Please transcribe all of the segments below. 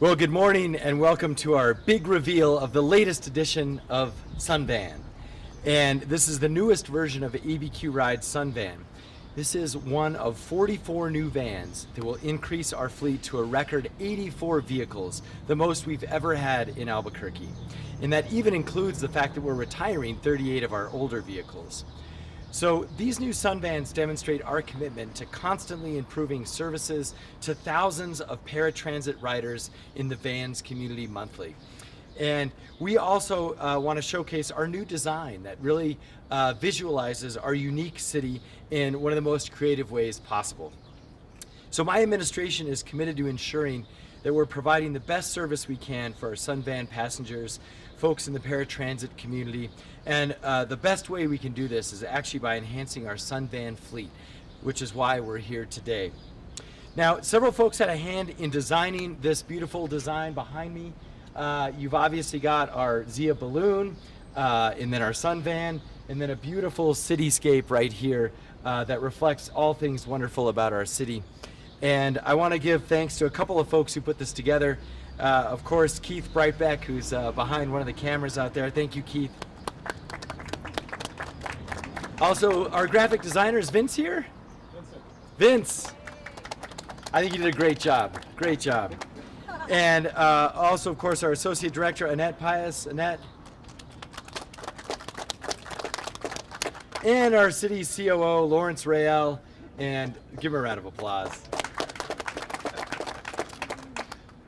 Well, good morning and welcome to our big reveal of the latest edition of Sunvan. And this is the newest version of ABQ Ride Sunvan. This is one of 44 new vans that will increase our fleet to a record 84 vehicles, the most we've ever had in Albuquerque. And that even includes the fact that we're retiring 38 of our older vehicles. So these new Sunvans demonstrate our commitment to constantly improving services to thousands of paratransit riders in the vans community monthly. And we also want to showcase our new design that really visualizes our unique city in one of the most creative ways possible. So my administration is committed to ensuring that we're providing the best service we can for our Sunvan passengers, folks in the paratransit community, and the best way we can do this is actually by enhancing our Sunvan fleet, which is why we're here today. Now, several folks had a hand in designing this beautiful design behind me. You've obviously got our Zia balloon, and then our Sunvan, and then a beautiful cityscape right here that reflects all things wonderful about our city. And I want to give thanks to a couple of folks who put this together. Of course, Keith Brightbeck, who's behind one of the cameras out there. Thank you, Keith. Also, our graphic designer is Vince here? Vince. I think you did a great job. Great job. And also, of course, our associate director, Annette Pius. Annette. And our city COO, Lawrence Rael. And give him a round of applause.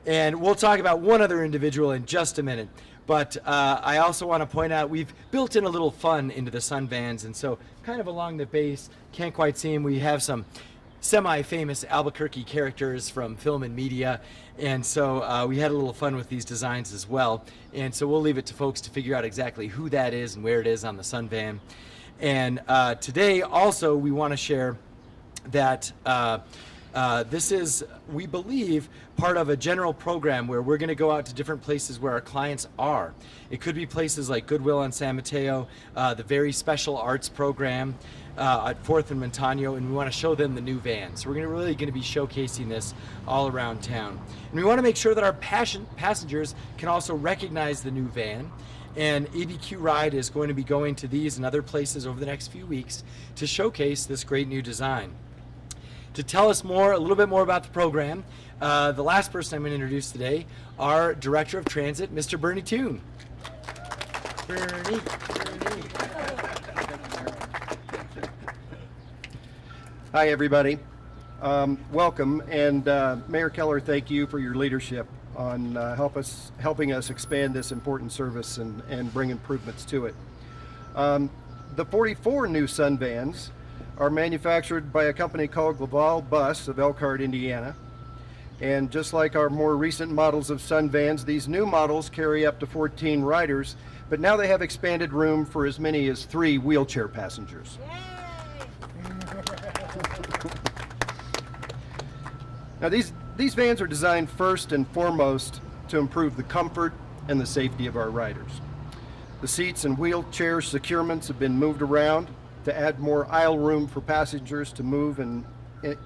And we'll talk about one other individual in just a minute. But I also want to point out we've built in a little fun into the Sunvans, and so kind of along the base, can't quite see them, we have some semi-famous Albuquerque characters from film and media, and so we had a little fun with these designs as well. And so we'll leave it to folks to figure out exactly who that is and where it is on the Sunvan. And today also we want to share that this is, we believe, part of a general program where we're going to go out to different places where our clients are. It could be places like Goodwill on San Mateo, the very special arts program at 4th and Montano, and we want to show them the new van. So we're really going to be showcasing this all around town. And we want to make sure that our passengers can also recognize the new van. And ABQ Ride is going to be going to these and other places over the next few weeks to showcase this great new design. To tell us more, a little bit more about the program, the last person I'm going to introduce today, our Director of Transit, Mr. Bernie Toon. Bernie. Hi, everybody. Welcome, and Mayor Keller, thank you for your leadership on helping us expand this important service and bring improvements to it. The 44 new Sunvans are manufactured by a company called Laval Bus of Elkhart, Indiana. And just like our more recent models of Sunvans, these new models carry up to 14 riders, but now they have expanded room for as many as 3 wheelchair passengers. Now these vans are designed first and foremost to improve the comfort and the safety of our riders. The seats and wheelchair securements have been moved around to add more aisle room for passengers to move and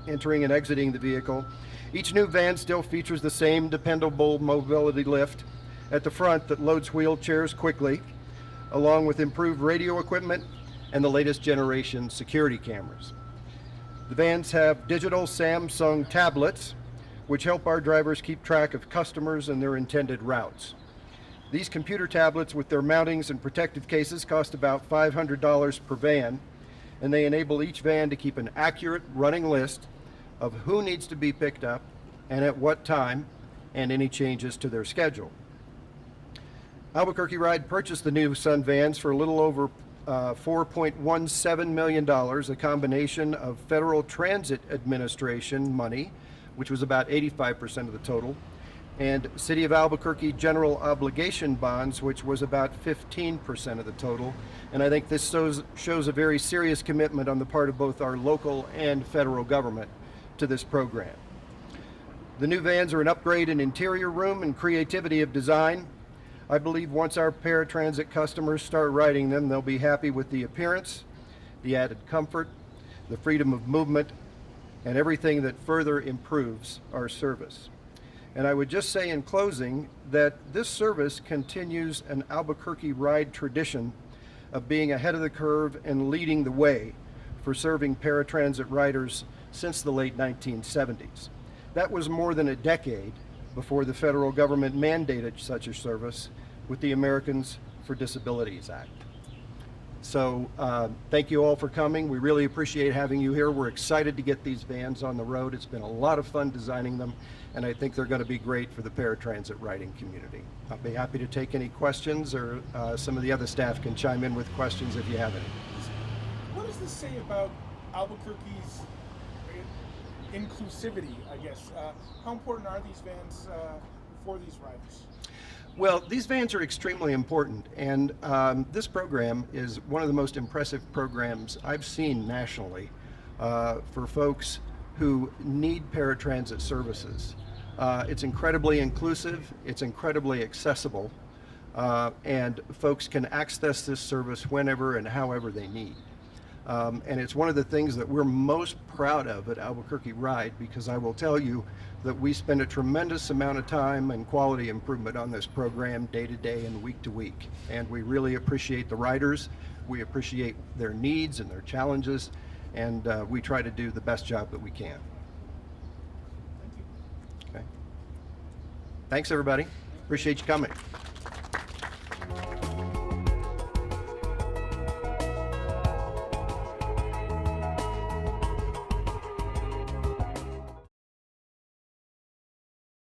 entering and exiting the vehicle. Each new van still features the same dependable mobility lift at the front that loads wheelchairs quickly, along with improved radio equipment and the latest generation security cameras. The vans have digital Samsung tablets, which help our drivers keep track of customers and their intended routes. These computer tablets with their mountings and protective cases cost about $500 per van, and they enable each van to keep an accurate running list of who needs to be picked up and at what time, and any changes to their schedule. Albuquerque Ride purchased the new Sunvans for a little over $4.17 million, a combination of Federal Transit Administration money, which was about 85% of the total, and City of Albuquerque general obligation bonds, which was about 15% of the total. And I think this shows a very serious commitment on the part of both our local and federal government to this program. The new vans are an upgrade in interior room and creativity of design. I believe once our paratransit customers start riding them, they'll be happy with the appearance, the added comfort, the freedom of movement, and everything that further improves our service. And I would just say in closing that this service continues an Albuquerque Ride tradition of being ahead of the curve and leading the way for serving paratransit riders since the late 1970s. That was more than a decade before the federal government mandated such a service with the Americans for Disabilities Act. So thank you all for coming. We really appreciate having you here. We're excited to get these vans on the road. It's been a lot of fun designing them, and I think they're going to be great for the paratransit riding community. I'll be happy to take any questions, or some of the other staff can chime in with questions if you have any. What does this say about Albuquerque's inclusivity, I guess? How important are these vans for these riders? Well, these vans are extremely important, and this program is one of the most impressive programs I've seen nationally for folks who need paratransit services. It's incredibly inclusive, it's incredibly accessible, and folks can access this service whenever and however they need. And it's one of the things that we're most proud of at Albuquerque Ride, because I will tell you that we spend a tremendous amount of time and quality improvement on this program day to day and week to week. And we really appreciate the riders, we appreciate their needs and their challenges, and we try to do the best job that we can. Thank you. Okay. Thanks everybody, appreciate you coming.